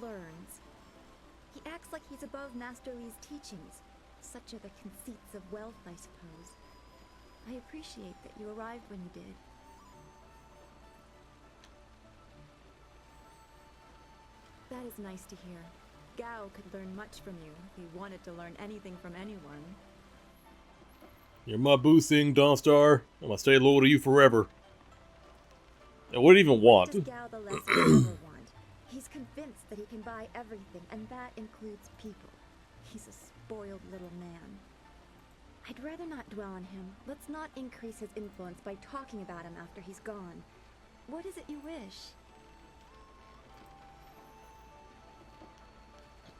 learns. He acts like he's above Master Li's teachings. Such are the conceits of wealth, I suppose. I appreciate that you arrived when you did. That is nice to hear. Gao could learn much from you if he wanted to learn anything from anyone. You're my boo sing, Dawnstar. I'm gonna stay loyal to you forever. And what do you even want? What does Gao the Lesser ever want? He's convinced that he can buy everything, and that includes people. He's a spoiled little man. I'd rather not dwell on him. Let's not increase his influence by talking about him after he's gone. What is it you wish?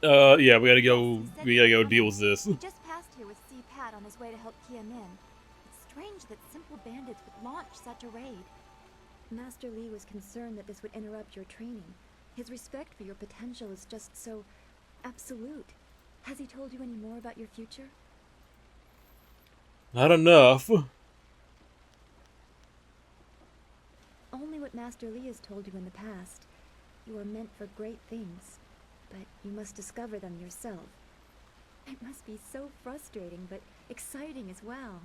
Yeah, we gotta go deal with this. He just passed here with C. Pat on his way to help Kia Min. It's strange that simple bandits would launch such a raid. Master Li was concerned that this would interrupt your training. His respect for your potential is just so absolute. Has he told you any more about your future? Not enough. Only what Master Li has told you in the past. You are meant for great things, but you must discover them yourself. It must be so frustrating, but exciting as well.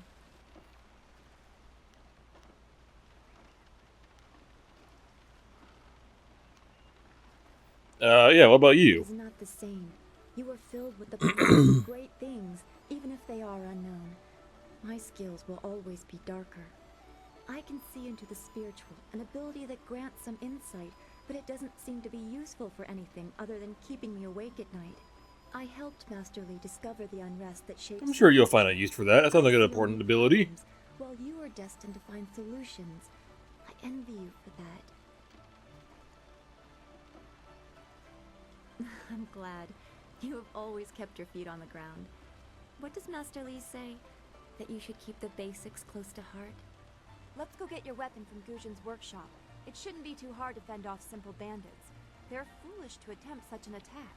Yeah, what about you? It is not the same. You are filled with the potential of great things, even if they are unknown. My skills will always be darker. I can see into the spiritual, an ability that grants some insight, but it doesn't seem to be useful for anything other than keeping me awake at night. I helped Master Li discover the unrest that shapes... I'm sure you'll find a use for that. That sounds like an important ability. While you are destined to find solutions, I envy you for that. I'm glad. You have always kept your feet on the ground. What does Master Li say? That you should keep the basics close to heart? Let's go get your weapon from Guzhin's workshop. It shouldn't be too hard to fend off simple bandits. They're foolish to attempt such an attack.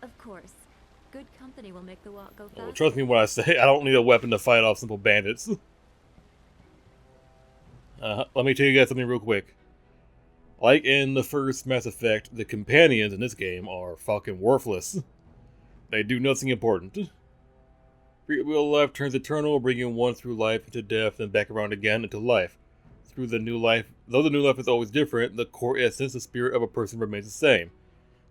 Of course. Good company will make the walk go faster. Well, trust me when I say I don't need a weapon to fight off simple bandits. Let me tell you guys something real quick. Like in the first Mass Effect, the companions in this game are fucking worthless. They do nothing important. Free will life turns eternal, bringing one through life into death and back around again into life. Through the new life, though the new life is always different, the core essence, the spirit of a person remains the same.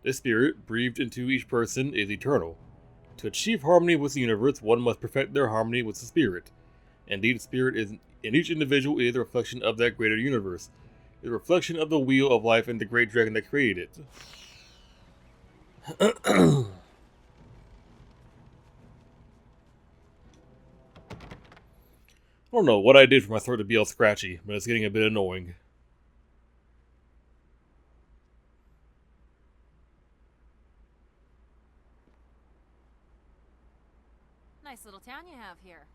This spirit, breathed into each person, is eternal. To achieve harmony with the universe, one must perfect their harmony with the spirit. Indeed, the spirit in each individual is a reflection of that greater universe. It is a reflection of the wheel of life and the great dragon that created it. I don't know what I did for my throat to be all scratchy, but it's getting a bit annoying. Nice little town you have here.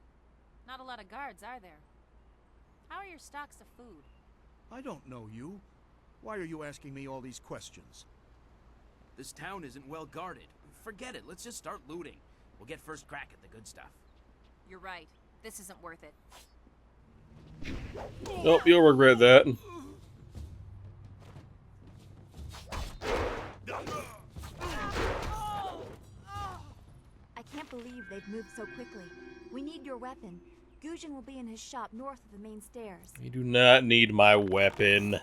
Not a lot of guards, are there? How are your stocks of food? I don't know you. Why are you asking me all these questions? This town isn't well guarded. Forget it, let's just start looting. We'll get first crack at the good stuff. You're right. This isn't worth it. Oh, you'll regret that. I can't believe they've moved so quickly. We need your weapon. Guzhin will be in his shop north of the main stairs. You do not need my weapon.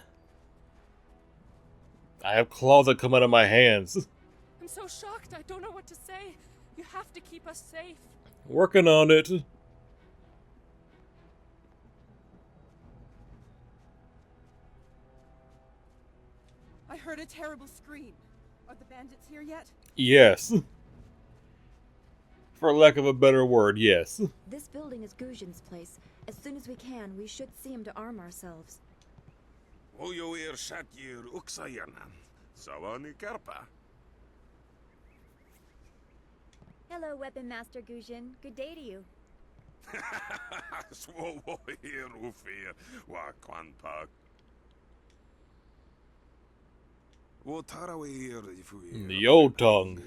I have claws that come out of my hands. I'm so shocked, I don't know what to say. You have to keep us safe. Working on it. I heard a terrible scream. Are the bandits here yet? Yes. For lack of a better word, yes. This building is Guzhin's place. As soon as we can, we should see him to arm ourselves. Hello, Weapon Master Guzhin. Good day to you. The old tongue.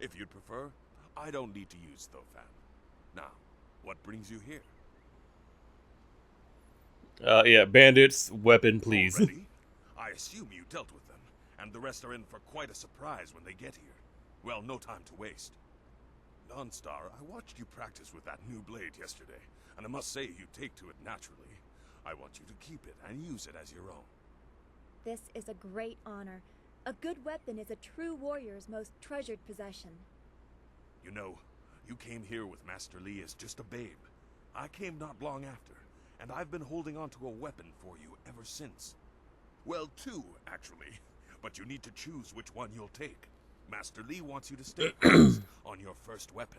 If you'd prefer, I don't need to use Thofan. Now, what brings you here? Yeah, bandits, weapon, please. Already? I assume you dealt with them, and the rest are in for quite a surprise when they get here. Well, no time to waste. Dawnstar, I watched you practice with that new blade yesterday, and I must say you take to it naturally. I want you to keep it and use it as your own. This is a great honor. A good weapon is a true warrior's most treasured possession. You know, you came here with Master Li as just a babe. I came not long after, and I've been holding on to a weapon for you ever since. Well, two, actually. But you need to choose which one you'll take. Master Li wants you to stay focused on your first weapon.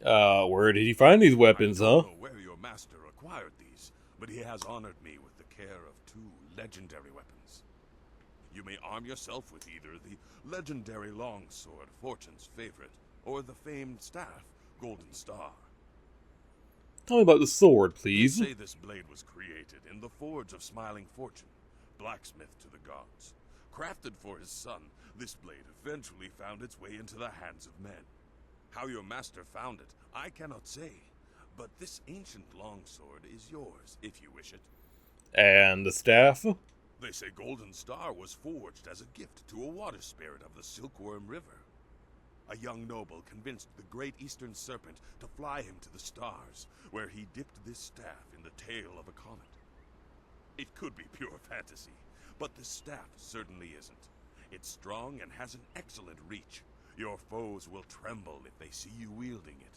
Where did he find these weapons, I huh? don't know where your master acquired these, but he has honored me with the care of two legendary weapons. You may arm yourself with either the legendary longsword, Fortune's favorite, or the famed staff, Golden Star. Tell me about the sword, They please. say this blade was created in the forge of Smiling Fortune, blacksmith to the gods. Crafted for his son, this blade eventually found its way into the hands of men. How your master found it, I cannot say, but this ancient longsword is yours if you wish it. And the staff? They say Golden Star was forged as a gift to a water spirit of the Silkworm River. A young noble convinced the great eastern serpent to fly him to the stars, where he dipped this staff in the tail of a comet. It could be pure fantasy, but the staff certainly isn't. It's strong and has an excellent reach. Your foes will tremble if they see you wielding it.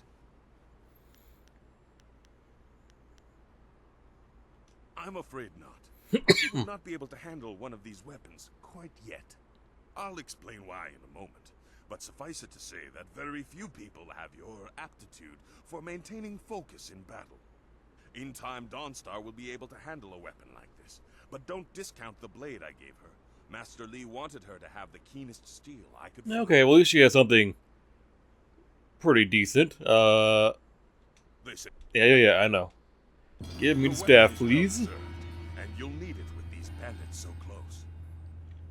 I'm afraid not. You will not be able to handle one of these weapons quite yet. I'll explain why in a moment, but suffice it to say that very few people have your aptitude for maintaining focus in battle. In time, Dawnstar will be able to handle a weapon like this, but don't discount the blade I gave her. Master Li wanted her to have the keenest steel I could find. Okay, well, at least she has something pretty decent. They say Yeah, I know. Give me the weapon staff, is well please. deserved, and you'll need it with these bandits so close.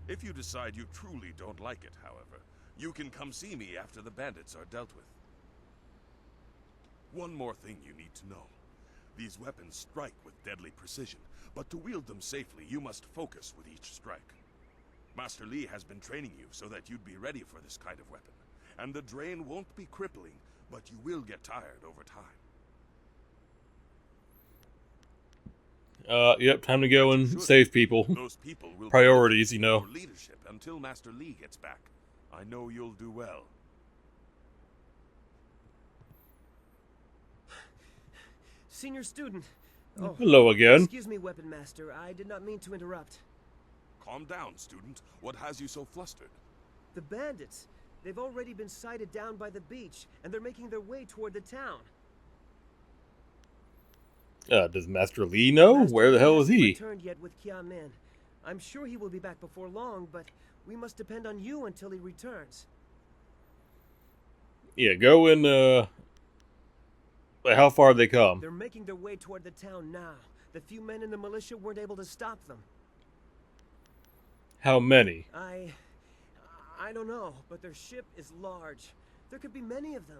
If you decide you truly don't like it, however, you can come see me after the bandits are dealt with. One more thing you need to know. These weapons strike with deadly precision, but to wield them safely, you must focus with each strike. Master Li has been training you so that you'd be ready for this kind of weapon, and the drain won't be crippling, but you will get tired over time. Yep, time to go and Should. save people. Those people will be Priorities, looking you know. for leadership until Master Li gets back. I know you'll do well. Senior student. Oh, Hello again. excuse me, Weapon Master. I did not mean to interrupt. Calm down, student. What has you so flustered? The bandits. They've already been sighted down by the beach, and they're making their way toward the town. Does Master Li know? Master Where the Li hell is hasn't he? returned yet with Kia Min. I'm sure he will be back before long, but we must depend on you until he returns. Yeah, go and, how far have they come? They're making their way toward the town now. The few men in the militia weren't able to stop them. How many? I don't know, but their ship is large. There could be many of them.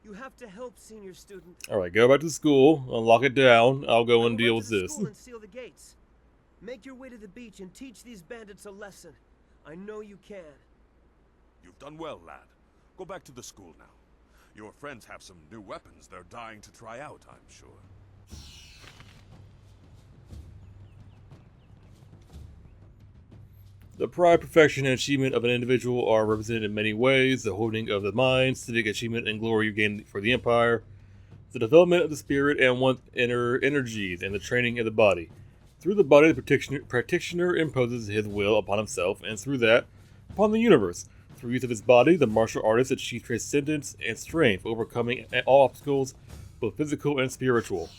You have to help, senior student. Alright, go back to school, unlock it down, I'll go and deal Run with to the this. school and seal the gates. Make your way to the beach and teach these bandits a lesson. I know you can. You've done well, lad. Go back to the school now. Your friends have some new weapons they're dying to try out, I'm sure. The pride, perfection, and achievement of an individual are represented in many ways. The holding of the mind, civic achievement, and glory you gain for the Empire. The development of the spirit and one's inner energies, and the training of the body. Through the body, the practitioner imposes his will upon himself, and through that, upon the universe. Through use of his body, the martial artist achieves transcendence and strength, overcoming all obstacles, both physical and spiritual.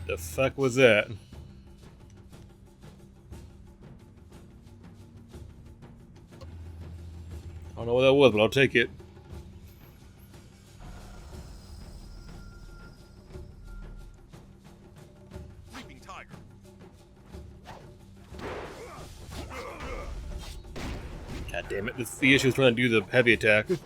The fuck was that? I don't know what that was, but I'll take it. Leaping Tiger. God damn it, this is the issue is trying to do the heavy attack. You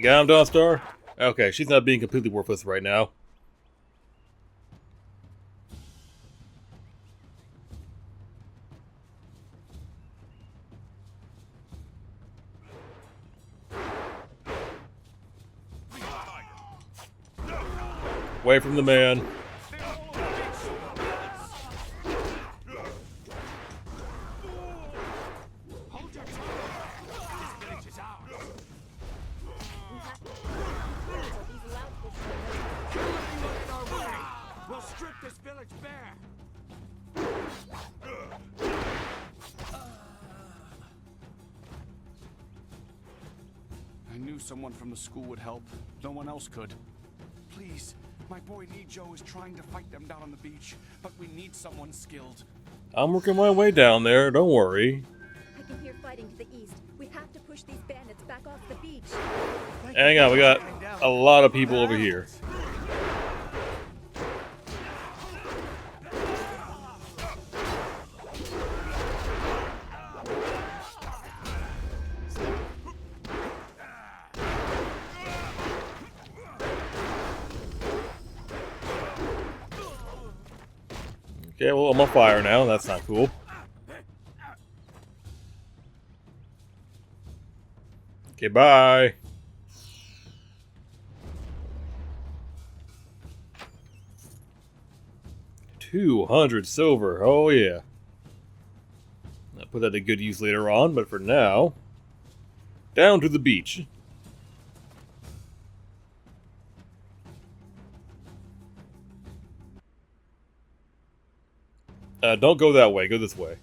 got him, Dawnstar? Okay, she's not being completely worthless right now. Away from the man. We'll strip this village bare. I knew someone from the school would help. No one else could. Please, my boy Nijo is trying to fight them down on the beach, but we need someone skilled. I'm working my way down there, don't worry. I can hear fighting to the east. We have to push these bandits back off the beach. Hang on, we got a lot of people over here. Okay, well, I'm on fire now. That's not cool. Okay, bye. $200 silver. Oh, yeah. I'll put that to good use later on, but for now, down to the beach. Don't go that way. Go this way.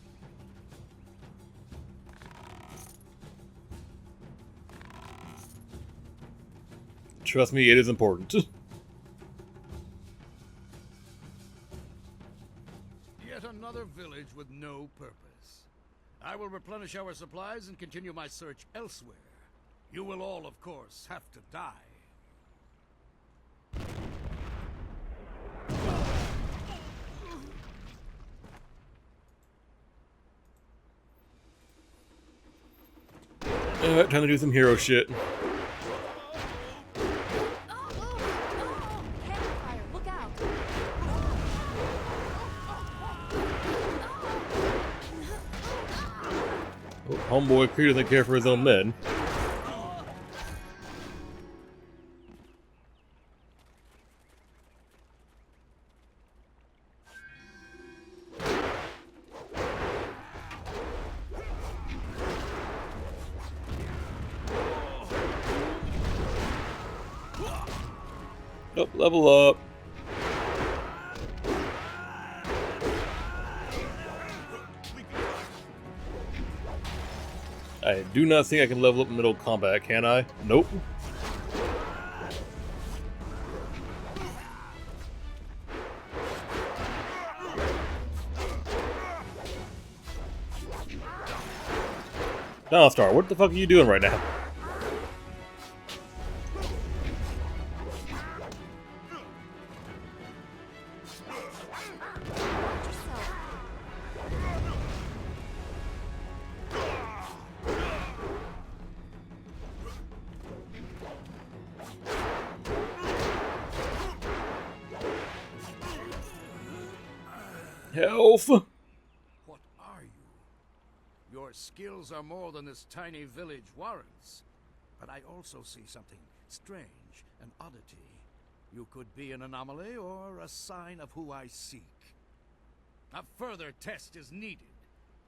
Trust me, it is important. Yet another village with no purpose. I will replenish our supplies and continue my search elsewhere. You will all, of course, have to die. Alright, time to do some hero shit. Campfire, look out! Oh, homeboy clearly doesn't care for his own men. Oh, level up. I do not think I can level up in middle combat, can I? Nope. Dawnstar, what the fuck are you doing right now? Health! What are you? Your skills are more than this tiny village warrants. But I also see something strange, an oddity. You could be an anomaly or a sign of who I seek. A further test is needed.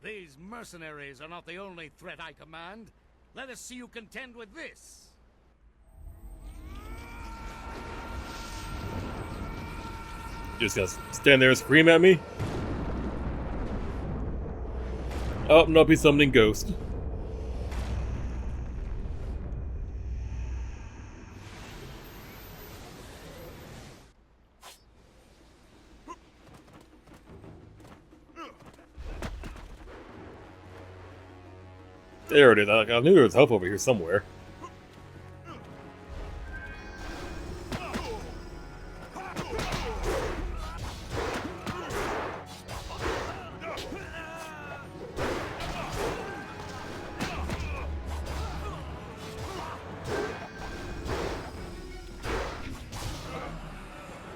These mercenaries are not the only threat I command. Let us see you contend with this. Just gonna stand there and scream at me? Oh, nope, he's summoning Ghost. There it is. I knew there was help over here somewhere.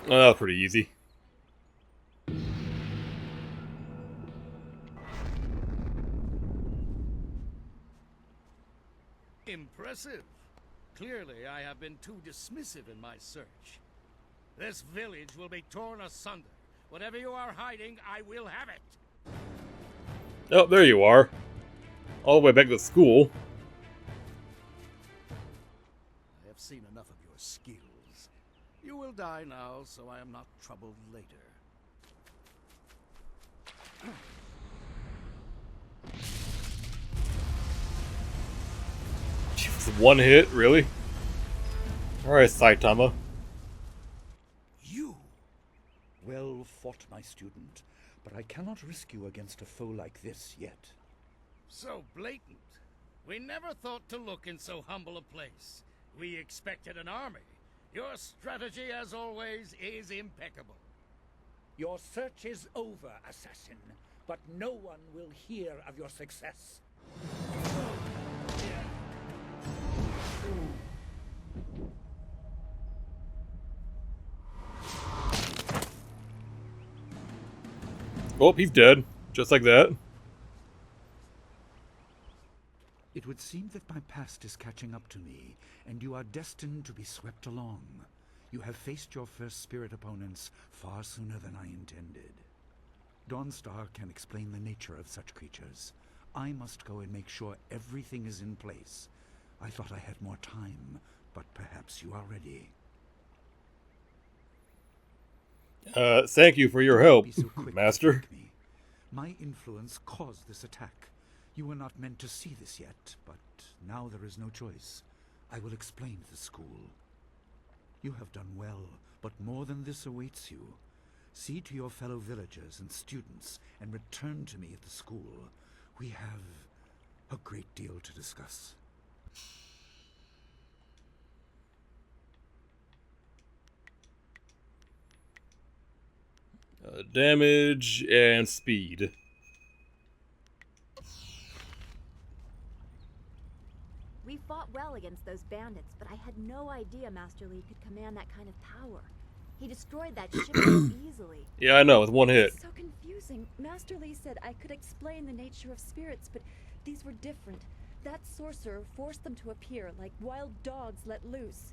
Oh, that was pretty easy. Impressive. Clearly, I have been too dismissive in my search. This village will be torn asunder. Whatever you are hiding, I will have it. Oh, there you are. All the way back to school. I have seen enough of your skills. You will die now, so I am not troubled later. One hit, really? Alright, Saitama. You! Well fought, my student, but I cannot risk you against a foe like this yet. So blatant. We never thought to look in so humble a place. We expected an army. Your strategy, as always, is impeccable. Your search is over, assassin, but no one will hear of your success. Oh, he's dead. Just like that. It would seem that my past is catching up to me, and you are destined to be swept along. You have faced your first spirit opponents far sooner than I intended. Dawnstar can explain the nature of such creatures. I must go and make sure everything is in place. I thought I had more time, but perhaps you are ready. Thank you for your help, Be so quick to Master. thank me. My influence caused this attack. You were not meant to see this yet, but now there is no choice. I will explain to the school. You have done well, but more than this awaits you. See to your fellow villagers and students, and return to me at the school. We have a great deal to discuss. Damage and speed. We fought well against those bandits, but I had no idea Master Li could command that kind of power. He destroyed that ship so easily. Yeah, I know, with one hit. It's so confusing. Master Li said I could explain the nature of spirits, but these were different. That sorcerer forced them to appear like wild dogs let loose.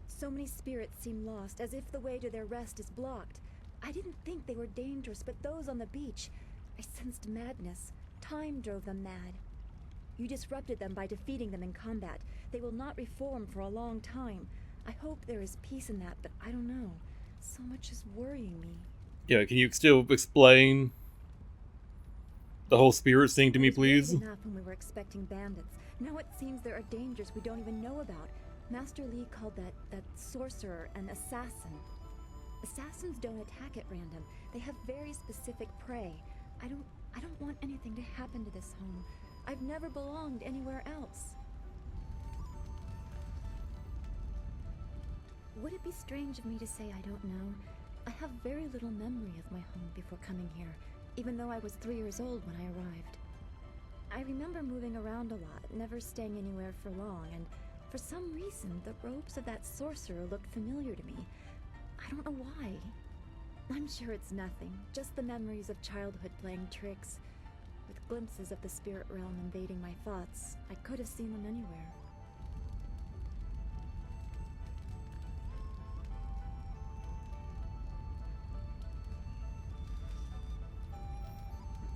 So many spirits seem lost, as if the way to their rest is blocked. I didn't think they were dangerous, but those on the beach, I sensed madness. Time drove them mad. You disrupted them by defeating them in combat. They will not reform for a long time. I hope there is peace in that, but I don't know. So much is worrying me. Yeah, can you still explain the whole spirits thing to me, please? Enough when we were expecting bandits. Now it seems there are dangers we don't even know about. Master Li called that sorcerer an assassin. Assassins don't attack at random. They have very specific prey. I don't want anything to happen to this home. I've never belonged anywhere else. Would it be strange of me to say I don't know? I have very little memory of my home before coming here, even though I was 3 years old when I arrived. I remember moving around a lot, never staying anywhere for long, and for some reason, the robes of that sorcerer looked familiar to me. I don't know why. I'm sure it's nothing, just the memories of childhood playing tricks. With glimpses of the spirit realm invading my thoughts, I could have seen them anywhere.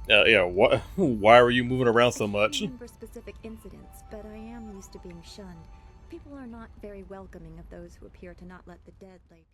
Yeah, why were you moving around so much? I can't remember specific incidents, but I am used to being shunned. People are not very welcoming of those who appear to not let the dead lay.